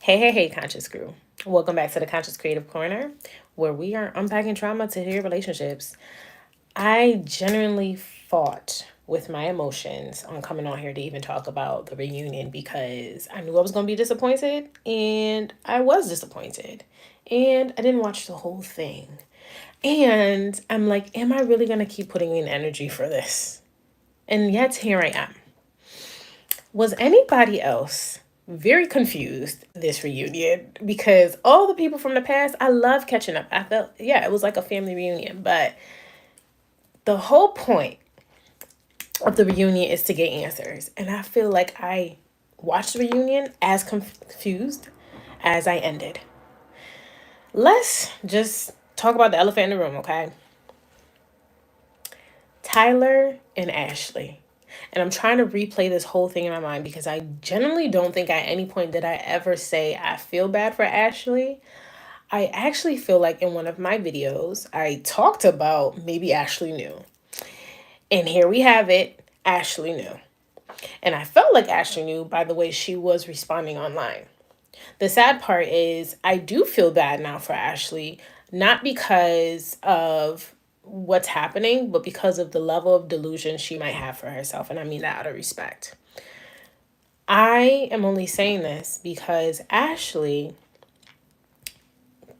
Hey, Conscious Crew. Welcome back to the Conscious Creative Corner, where we are unpacking trauma to heal relationships. I genuinely fought with my emotions on coming on here to even talk about the reunion because I knew I was going to be disappointed, and I was disappointed. And I didn't watch the whole thing. And I'm like, am I really going to keep putting in energy for this? And yet, here I am. Was anybody else very confused this reunion? Because all the people from the past, I love catching up. I felt, yeah, it was like a family reunion, but the whole point of the reunion is to get answers. And I feel like I watched the reunion as confused as I ended. Let's just talk about the elephant in the room, okay? Tyler and Ashley. And I'm trying to replay this whole thing in my mind because I genuinely don't think at any point did I ever say I feel bad for Ashley. I actually feel like in one of my videos, I talked about maybe Ashley knew. And here we have it. Ashley knew. And I felt like Ashley knew by the way she was responding online. The sad part is I do feel bad now for Ashley, not because of what's happening, but because of the level of delusion she might have for herself. And I mean that out of respect. I am only saying this because Ashley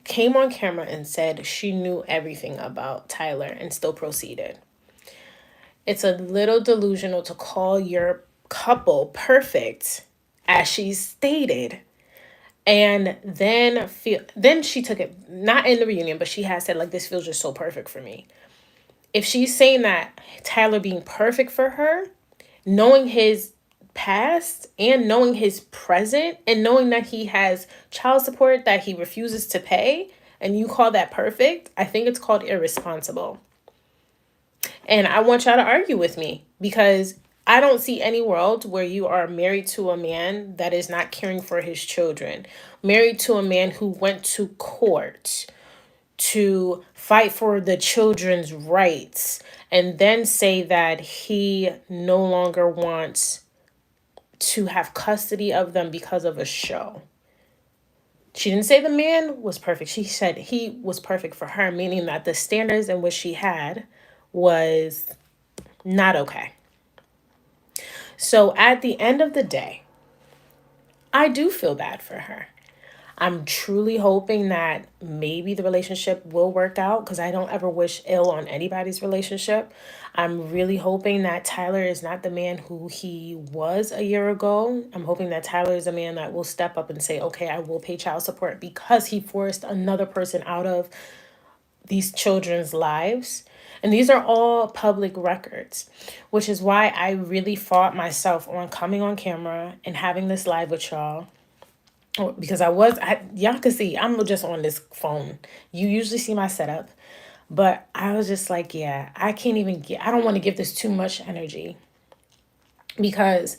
came on camera and said she knew everything about Tyler and still proceeded. It's a little delusional to call your couple perfect, as she stated. And then she took it, not in the reunion, but she has said, like, this feels just so perfect for me. If she's saying that Tyler being perfect for her, knowing his past and knowing his present and knowing that he has child support that he refuses to pay, and you call that perfect, I think it's called irresponsible. And I want y'all to argue with me because I don't see any world where you are married to a man that is not caring for his children, married to a man who went to court to fight for the children's rights and then say that he no longer wants to have custody of them because of a show. She didn't say the man was perfect. She said he was perfect for her, meaning that the standards in which she had was not okay. So at the end of the day, I do feel bad for her. I'm truly hoping that maybe the relationship will work out because I don't ever wish ill on anybody's relationship. I'm really hoping that Tyler is not the man who he was a year ago. I'm hoping that Tyler is a man that will step up and say, okay, I will pay child support because he forced another person out of these children's lives. And these are all public records, which is why I really fought myself on coming on camera and having this live with y'all because y'all can see I'm just on this phone. You usually see my setup, but I was just like, yeah, I don't want to give this too much energy because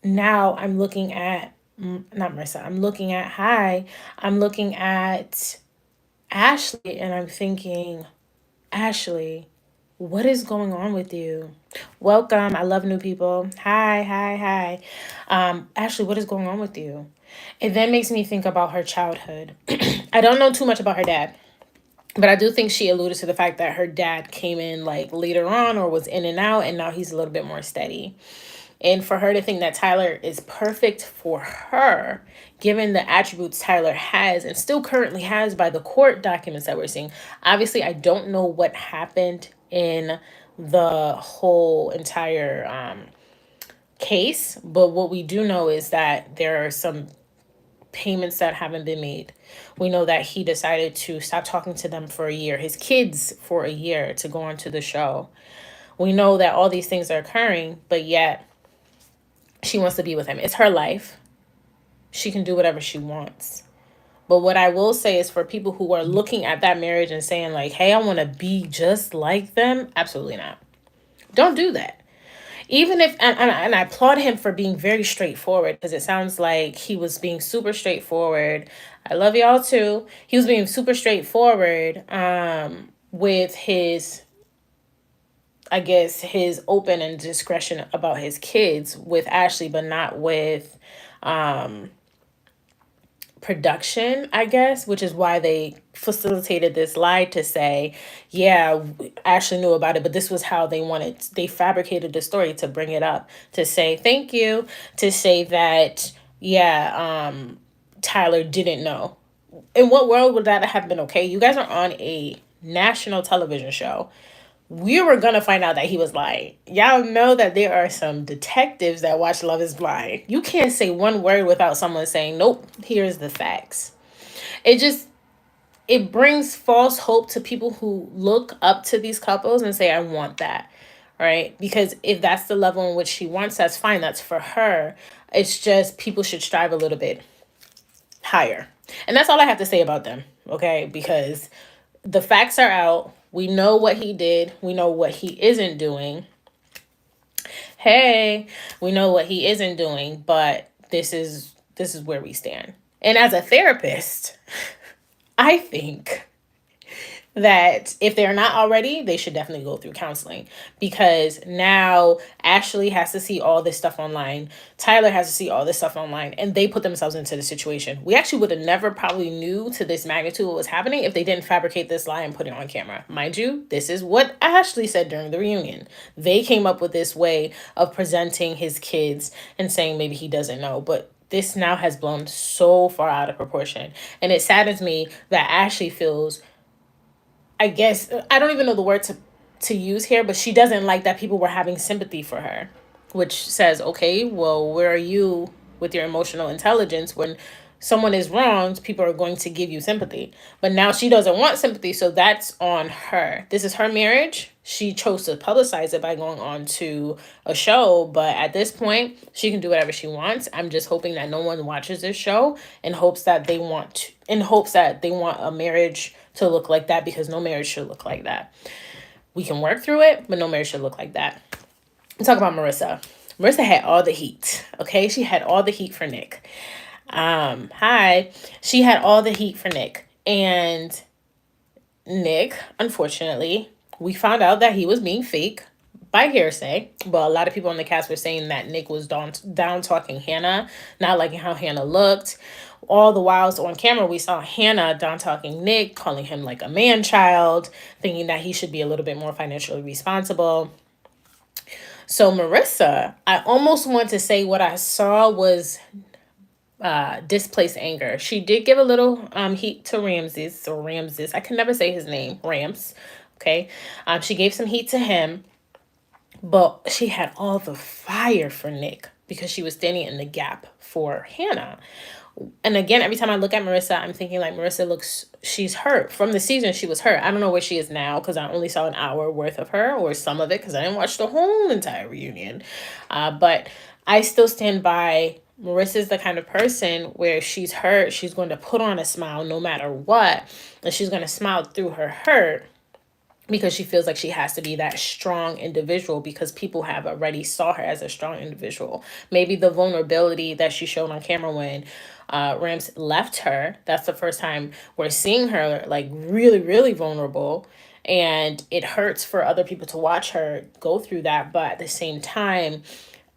now I'm looking at, not Marissa, I'm looking at Ashley and I'm thinking, Ashley, what is going on with you? Welcome. I love new people. Hi. Ashley, what is going on with you? It then makes me think about her childhood. I don't know too much about her dad, but I do think she alluded to the fact that her dad came in like later on or was in and out, and now he's a little bit more steady. And for her to think that Tyler is perfect for her, given the attributes Tyler has and still currently has by the court documents that we're seeing. Obviously, I don't know what happened in the whole entire case, but what we do know is that there are some payments that haven't been made. We know that he decided to stop talking to them for a year, his kids for a year, to go on to the show. We know that all these things are occurring, but yet she wants to be with him. It's her life. She can do whatever she wants. But what I will say is for people who are looking at that marriage and saying like, hey, I want to be just like them. Absolutely not. Don't do that. Even if, and I applaud him for being very straightforward because it sounds like he was being super straightforward. I love y'all too. He was being super straightforward with his, I guess, his open and discretion about his kids with Ashley, but not with production, I guess, which is why they facilitated this lie to say, yeah, Ashley knew about it, but this was how they fabricated the story to bring it up, to say thank you, to say that, yeah, Tyler didn't know. In what world would that have been okay? You guys are on a national television show. We were gonna find out that he was lying. Y'all know that there are some detectives that watch Love is Blind. You can't say one word without someone saying, nope, here's the facts. It just, it brings false hope to people who look up to these couples and say, I want that. Right? Because if that's the level in which she wants, that's fine. That's for her. It's just people should strive a little bit higher. And that's all I have to say about them. Okay? Because the facts are out. We know what he did. We know what he isn't doing. Hey, we know what he isn't doing, but this is where we stand. And as a therapist, I think that if they're not already, they should definitely go through counseling, because now Ashley has to see all this stuff online. Tyler has to see all this stuff online, and they put themselves into the situation. We actually would have never probably knew to this magnitude what was happening if they didn't fabricate this lie and put it on camera. Mind you, this is what Ashley said during the reunion. They came up with this way of presenting his kids and saying maybe he doesn't know, but this now has blown so far out of proportion. And it saddens me that Ashley feels, I guess, I don't even know the word to use here, but she doesn't like that people were having sympathy for her, which says, okay, well, where are you with your emotional intelligence when someone is wronged? People are going to give you sympathy. But now she doesn't want sympathy, so that's on her. This is her marriage. She chose to publicize it by going on to a show, but at this point, she can do whatever she wants. I'm just hoping that no one watches this show in hopes that they want a marriage to look like that, because no marriage should look like that. We can work through it, but no marriage should look like that. Let's talk about Marissa. Marissa had all the heat, okay? She had all the heat for Nick. She had all the heat for Nick. And Nick, unfortunately, we found out that he was being fake by hearsay. But a lot of people on the cast were saying that Nick was down talking Hannah, not liking how Hannah looked. All the while on camera, we saw Hannah down talking Nick, calling him like a man child, thinking that he should be a little bit more financially responsible. So Marissa, I almost want to say what I saw was displaced anger. She did give a little heat to Ramses. I can never say his name. Rams. Okay. She gave some heat to him, but she had all the fire for Nick because she was standing in the gap for Hannah. And again, every time I look at Marissa, I'm thinking like she's hurt. From the season, she was hurt. I don't know where she is now because I only saw an hour worth of her, or some of it, because I didn't watch the whole entire reunion. But I still stand by, Marissa's the kind of person where she's hurt, she's going to put on a smile no matter what. And she's going to smile through her hurt, because she feels like she has to be that strong individual, because people have already saw her as a strong individual. Maybe the vulnerability that she showed on camera when Rams left her, that's the first time we're seeing her like really, really vulnerable. And it hurts for other people to watch her go through that. But at the same time,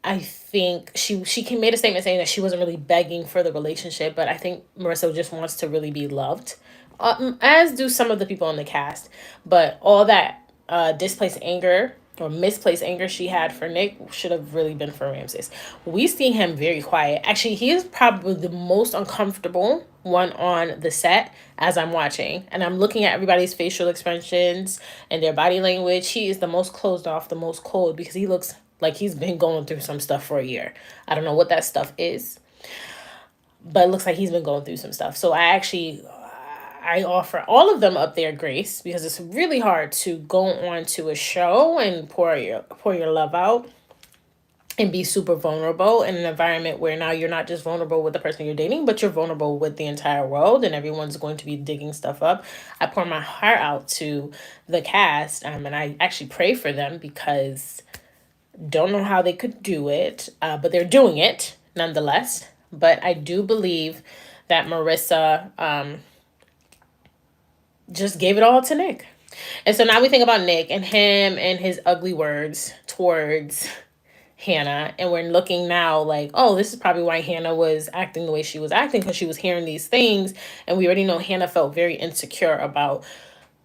I think she made a statement saying that she wasn't really begging for the relationship, but I think Marissa just wants to really be loved. As do some of the people in the cast. But all that displaced anger or misplaced anger she had for Nick should have really been for Ramses. We see him very quiet. Actually, he is probably the most uncomfortable one on the set as I'm watching. And I'm looking at everybody's facial expressions and their body language. He is the most closed off, the most cold, because he looks like he's been going through some stuff for a year. I don't know what that stuff is, but it looks like he's been going through some stuff. So I offer all of them up their grace, because it's really hard to go on to a show and pour your love out and be super vulnerable in an environment where now you're not just vulnerable with the person you're dating, but you're vulnerable with the entire world, and everyone's going to be digging stuff up. I pour my heart out to the cast, and I actually pray for them, because don't know how they could do it, but they're doing it nonetheless. But I do believe that Marissa just gave it all to Nick. And so now we think about Nick and him and his ugly words towards Hannah, and we're looking now like, oh, this is probably why Hannah was acting the way she was acting, because she was hearing these things. And we already know Hannah felt very insecure about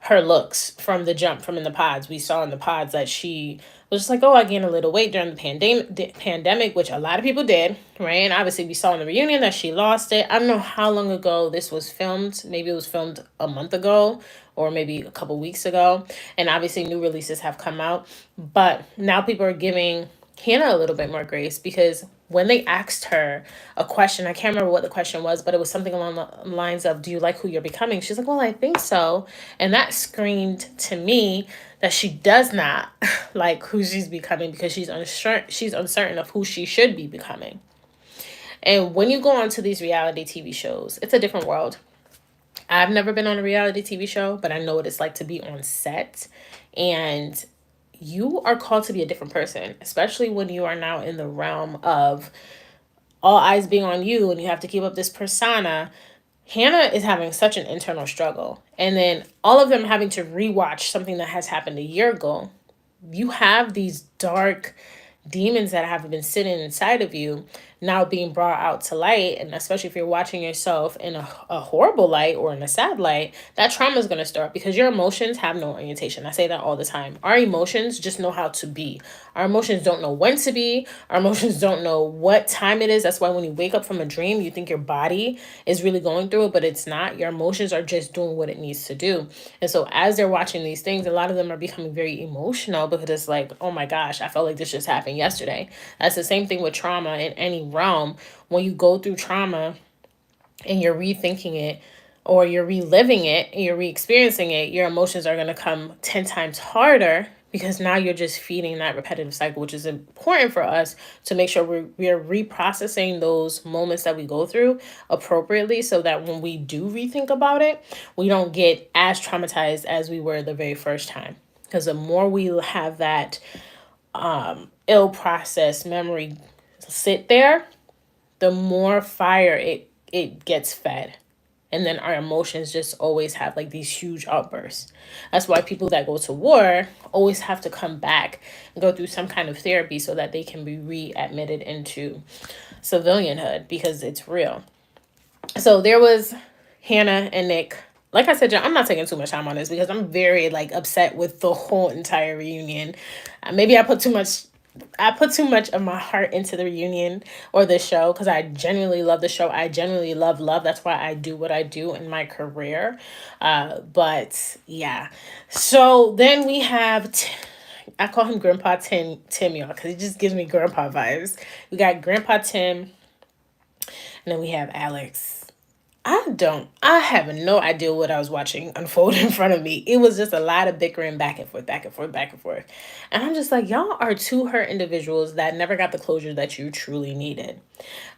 her looks from the jump. From in the pods, we saw in the pods that she was just like, oh, I gained a little weight during the pandemic, which a lot of people did, right? And obviously we saw in the reunion that she lost it. I don't know how long ago this was filmed. Maybe it was filmed a month ago or maybe a couple weeks ago. And obviously new releases have come out, but now people are giving Hannah a little bit more grace, because when they asked her a question, I can't remember what the question was, but it was something along the lines of, do you like who you're becoming? She's like, well, I think so. And that screamed to me that she does not like who she's becoming, because she's uncertain of who she should be becoming. And when you go onto these reality TV shows, it's a different world. I've never been on a reality TV show, but I know what it's like to be on set. And you are called to be a different person, especially when you are now in the realm of all eyes being on you and you have to keep up this persona. Hannah is having such an internal struggle. And then all of them having to rewatch something that has happened a year ago. You have these dark demons that have been sitting inside of you now being brought out to light. And especially if you're watching yourself in a horrible light or in a sad light, that trauma is going to start, because your emotions have no orientation. I say that all the time. Our emotions just know how to be. Our emotions don't know when to be. Our emotions don't know what time it is. That's why when you wake up from a dream, you think your body is really going through it, but it's not. Your emotions are just doing what it needs to do. And so as they're watching these things, a lot of them are becoming very emotional, because it's like, oh my gosh, I felt like this just happened yesterday. That's the same thing with trauma in any realm. When you go through trauma and you're rethinking it, or you're reliving it and you're re-experiencing it, your emotions are going to come 10 times harder, because now you're just feeding that repetitive cycle, which is important for us to make sure we're reprocessing those moments that we go through appropriately, so that when we do rethink about it, we don't get as traumatized as we were the very first time. Because the more we have that ill processed memory sit there, the more fire it gets fed. And then our emotions just always have like these huge outbursts. That's why people that go to war always have to come back and go through some kind of therapy, so that they can be readmitted into civilianhood, because it's real. So there was Hannah and Nick. Like I said, I'm not taking too much time on this, because I'm very like upset with the whole entire reunion. Maybe I put too much of my heart into the reunion or the show, because I genuinely love the show. I genuinely love love. That's why I do what I do in my career. But yeah. So then we have, I call him Grandpa Tim, y'all, because he just gives me grandpa vibes. We got Grandpa Tim, and then we have Alex. I have no idea what I was watching unfold in front of me. It was just a lot of bickering back and forth, back and forth, back and forth. And I'm just like, y'all are two hurt individuals that never got the closure that you truly needed.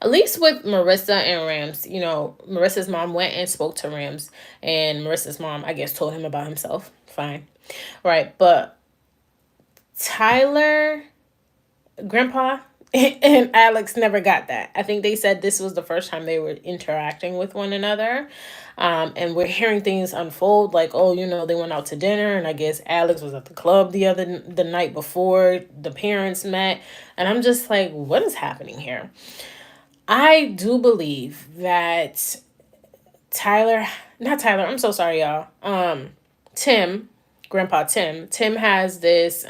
At least with Marissa and Rams, Marissa's mom went and spoke to Rams, and Marissa's mom, I guess, told him about himself. Fine. Right. But Tyler, Grandpa, and Alex never got that. I think they said this was the first time they were interacting with one another. And we're hearing things unfold like, oh, they went out to dinner, and I guess Alex was at the club the night before the parents met. And I'm just like, what is happening here? I do believe that I'm so sorry, y'all. Tim, Grandpa Tim has this,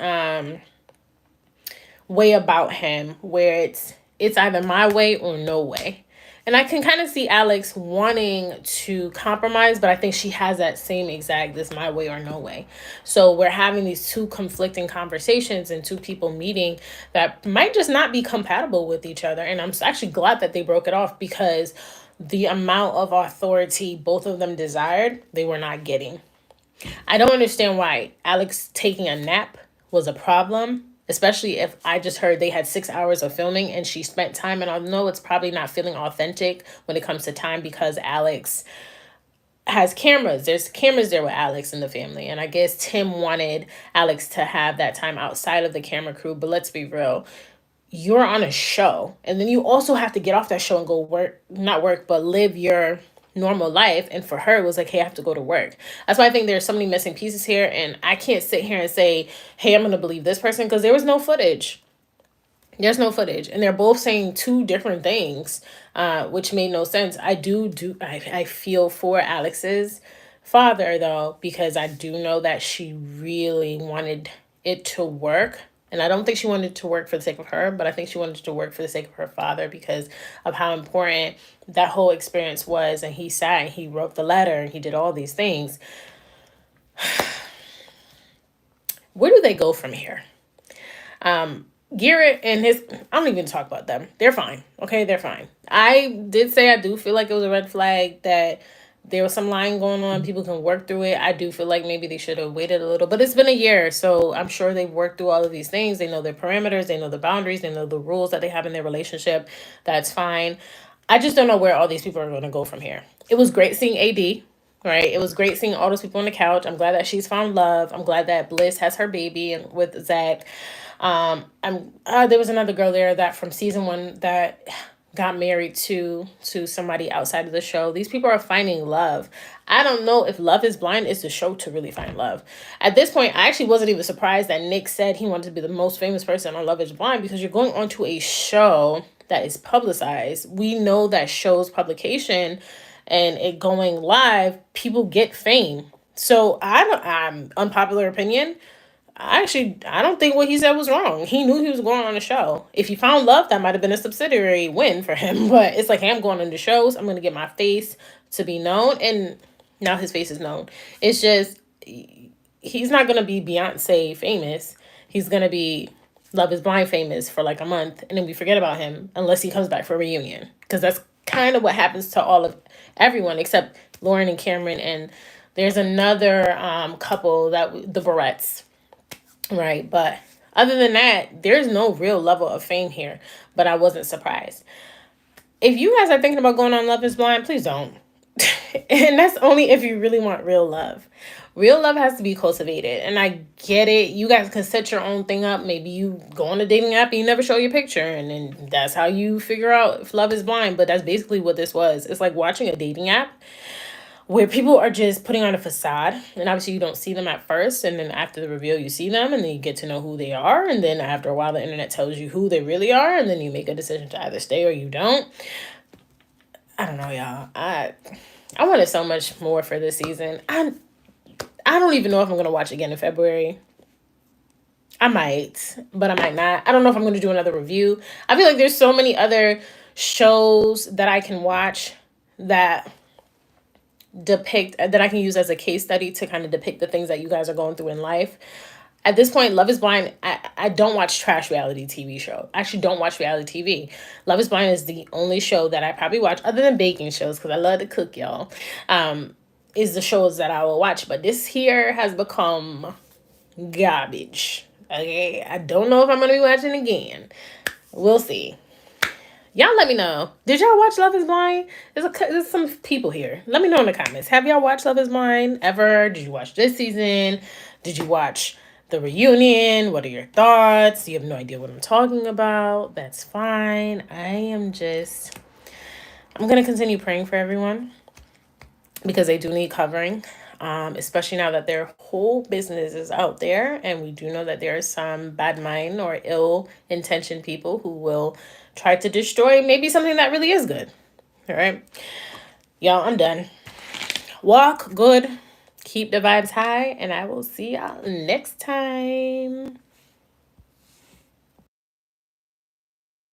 way about him where it's either my way or no way. And I can kind of see Alex wanting to compromise, but I think she has that same exact, this my way or no way. So we're having these two conflicting conversations and two people meeting that might just not be compatible with each other. And I'm actually glad that they broke it off, because the amount of authority both of them desired, they were not getting. I don't understand why Alex taking a nap was a problem, especially if I just heard they had 6 hours of filming and she spent time. And I know it's probably not feeling authentic when it comes to time, because Alex has cameras. There's cameras there with Alex and the family. And I guess Tim wanted Alex to have that time outside of the camera crew. But let's be real. You're on a show. And then you also have to get off that show and go but live your normal life. And for her, it was like, hey, I have to go to work. That's why I think there's so many missing pieces here. And I can't sit here and say, hey, I'm going to believe this person, because there was no footage. There's no footage, and they're both saying two different things, which made no sense. I feel for Alex's father though, because I do know that she really wanted it to work. And I don't think she wanted it to work for the sake of her, but I think she wanted it to work for the sake of her father because of how important that whole experience was. And he sat and he wrote the letter and he did all these things. Where do they go from here? Garrett and his, I don't even talk about them. They're fine. Okay, they're fine. I did say I do feel like it was a red flag that there was some lying going on. People can work through it. I do feel like maybe they should have waited a little, but it's been a year. So I'm sure they've worked through all of these things. They know their parameters. They know the boundaries. They know the rules that they have in their relationship. That's fine. I just don't know where all these people are going to go from here. It was great seeing AD. Right. It was great seeing all those people on the couch. I'm glad that she's found love. I'm glad that Bliss has her baby and with Zach. There was another girl there that from season 1 that got married to somebody outside of the show. These people are finding love. I don't know if Love is Blind is the show to really find love. At this point, I actually wasn't even surprised that Nick said he wanted to be the most famous person on Love is Blind, because you're going onto a show that is publicized. We know that show's publication and it going live, people get fame. So unpopular opinion, I don't think what he said was wrong. He knew he was going on a show. If he found love, that might have been a subsidiary win for him. But it's like, hey, I'm going on the shows. I'm going to get my face to be known. And now his face is known. It's just, he's not going to be Beyonce famous. He's going to be Love is Blind famous for like a month. And then we forget about him unless he comes back for a reunion. Because that's kind of what happens to all of everyone except Lauren and Cameron. And there's another couple, that the Barretts. Right. But other than that, there's no real level of fame here. But I wasn't surprised. If you guys are thinking about going on Love is Blind, please don't. And that's only if you really want real love. Real love has to be cultivated. And I get it. You guys can set your own thing up. Maybe you go on a dating app and you never show your picture. And then that's how you figure out if love is blind. But that's basically what this was. It's like watching a dating app where people are just putting on a facade, and obviously you don't see them at first, and then after the reveal you see them, and then you get to know who they are, and then after a while the internet tells you who they really are, and then you make a decision to either stay or you don't. I don't know, y'all. I wanted so much more for this season. I don't even know if I'm gonna watch again in February. I might, but I might not. I don't know if I'm gonna do another review. I feel like there's so many other shows that I can watch that I can use as a case study to kind of depict the things that you guys are going through in life. At this point, Love is Blind, I don't watch trash reality TV show. I actually don't watch reality TV. Love is Blind is the only show that I probably watch, other than baking shows, because I love to cook, y'all, is the shows that I will watch. But this here has become garbage. Okay, I don't know if I'm going to be watching again. We'll see. Y'all let me know. Did y'all watch Love is Blind? There's some people here. Let me know in the comments. Have y'all watched Love is Blind ever? Did you watch this season? Did you watch the reunion? What are your thoughts? You have no idea what I'm talking about. That's fine. I'm going to continue praying for everyone because they do need covering. Especially now that their whole business is out there, and we do know that there are some bad mind or ill-intentioned people who will try to destroy maybe something that really is good. All right, y'all, I'm done. Walk good, keep the vibes high, and I will see y'all next time.